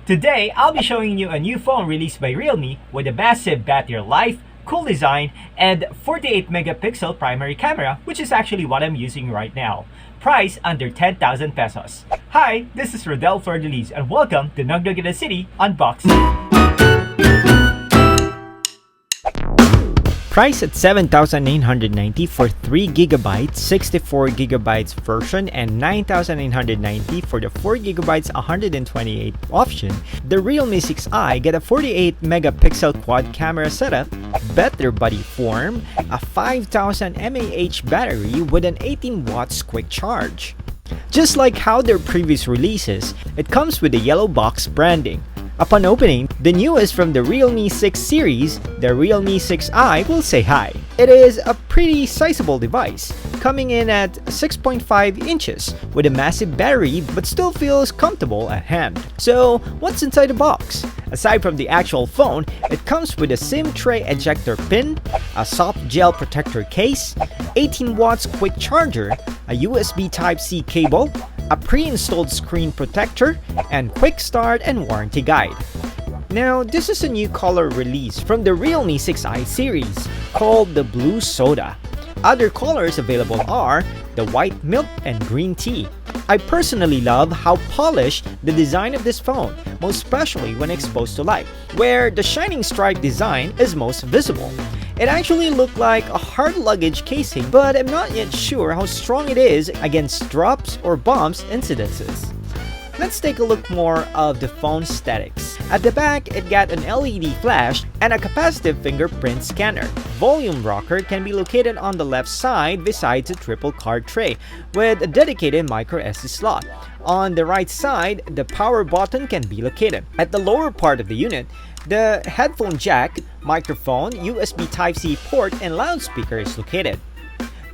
Today, I'll be showing you a new phone released by Realme with a massive battery life, cool design, and 48 megapixel primary camera, which is actually what I'm using right now. Price under 10,000 pesos. Hi, this is Rodel Flordeliz and welcome to Nognog in the City Unboxing. Price at 7,990 for 3GB 64GB version and 9,990 for the 4GB 128 option. The Realme 6i get a 48 megapixel quad camera setup, better body form, a 5,000 mAh battery with an 18 watts quick charge. Just like how their previous releases, it comes with the yellow box branding. Upon opening, the newest from the Realme 6 series, the Realme 6i will say hi. It is a pretty sizable device, coming in at 6.5 inches with a massive battery but still feels comfortable at hand. So what's inside the box? Aside from the actual phone, it comes with a SIM tray ejector pin, a soft gel protector case, 18 watts quick charger, a USB Type-C cable, a pre-installed screen protector, and quick start and warranty guide. Now, this is a new color release from the Realme 6i series called the Blue Soda. Other colors available are the white milk and green tea. I personally love how polished the design of this phone, most especially when exposed to light, where the shining stripe design is most visible. It actually looked like a hard luggage casing, but I'm not yet sure how strong it is against drops or bumps incidences. Let's take a look more of the phone aesthetics. At the back, it got an LED flash and a capacitive fingerprint scanner. Volume rocker can be located on the left side besides a triple card tray with a dedicated micro SD slot. On the right side, the power button can be located. At the lower part of the unit, the headphone jack, microphone, USB Type-C port, and loudspeaker is located.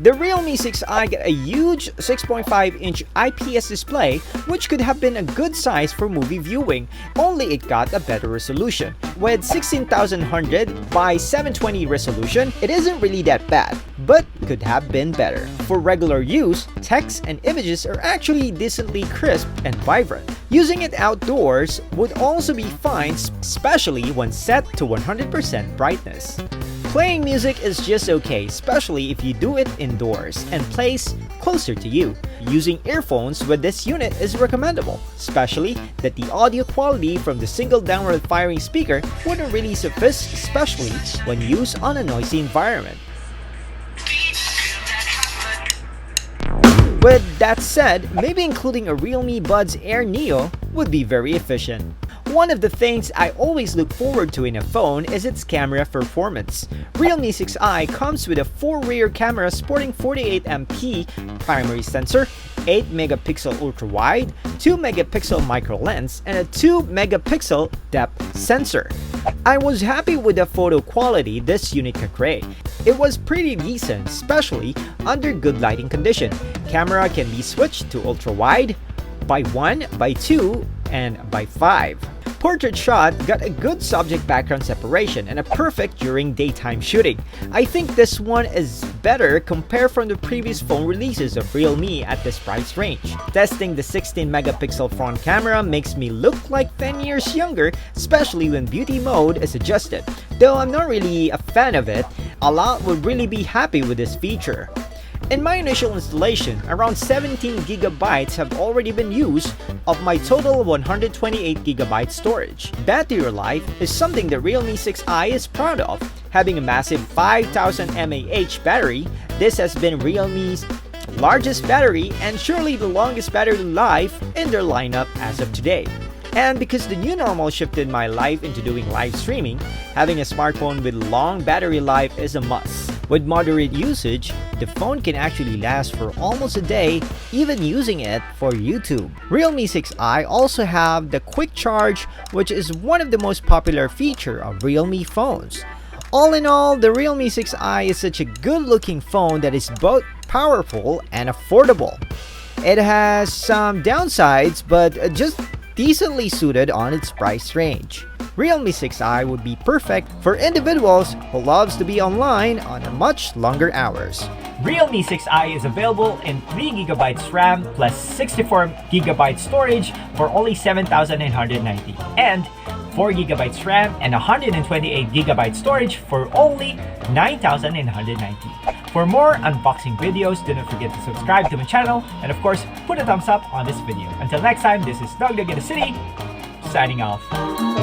The Realme 6i got a huge 6.5-inch IPS display, which could have been a good size for movie viewing, only it got a better resolution. With 16,100 by 720 resolution, it isn't really that bad, but could have been better. For regular use, text and images are actually decently crisp and vibrant. Using it outdoors would also be fine, especially when set to 100% brightness. Playing music is just okay, especially if you do it indoors and placed closer to you. Using earphones with this unit is recommendable, especially that the audio quality from the single downward firing speaker wouldn't really suffice, especially when used on a noisy environment. With that said, maybe including a Realme Buds Air Neo would be very efficient. One of the things I always look forward to in a phone is its camera performance. Realme 6i comes with a 4-rear camera sporting 48MP primary sensor, 8 megapixel ultra-wide, 2 megapixel micro lens, and a 2 megapixel depth sensor. I was happy with the photo quality this unit could create. It was pretty decent, especially under good lighting condition. Camera can be switched to ultra-wide, by 1, by 2, and by 5. Portrait shot got a good subject background separation and a perfect during daytime shooting. I think this one is better compared from the previous phone releases of Realme at this price range. Testing the 16 megapixel front camera makes me look like 10 years younger, especially when beauty mode is adjusted. Though I'm not really a fan of it, a lot would really be happy with this feature. In my initial installation, around 17 gigabytes have already been used of my total 128 gigabyte storage. Battery life is something the Realme 6i is proud of. Having a massive 5,000 mAh battery, this has been Realme's largest battery and surely the longest battery life in their lineup as of today. And because the new normal shifted my life into doing live streaming, having a smartphone with long battery life is a must. With moderate usage, the phone can actually last for almost a day, even using it for YouTube. Realme 6i also have the quick charge, which is one of the most popular features of Realme phones. All in all, the Realme 6i is such a good looking phone that is both powerful and affordable. It has some downsides, but just decently suited on its price range. Realme 6i would be perfect for individuals who loves to be online on much longer hours. Realme 6i is available in 3GB RAM plus 64GB storage for only 7,990 and 4GB RAM and 128GB storage for only 9,990. For more unboxing videos, do not forget to subscribe to my channel and of course, put a thumbs up on this video. Until next time, this is Nognog in the City, signing off.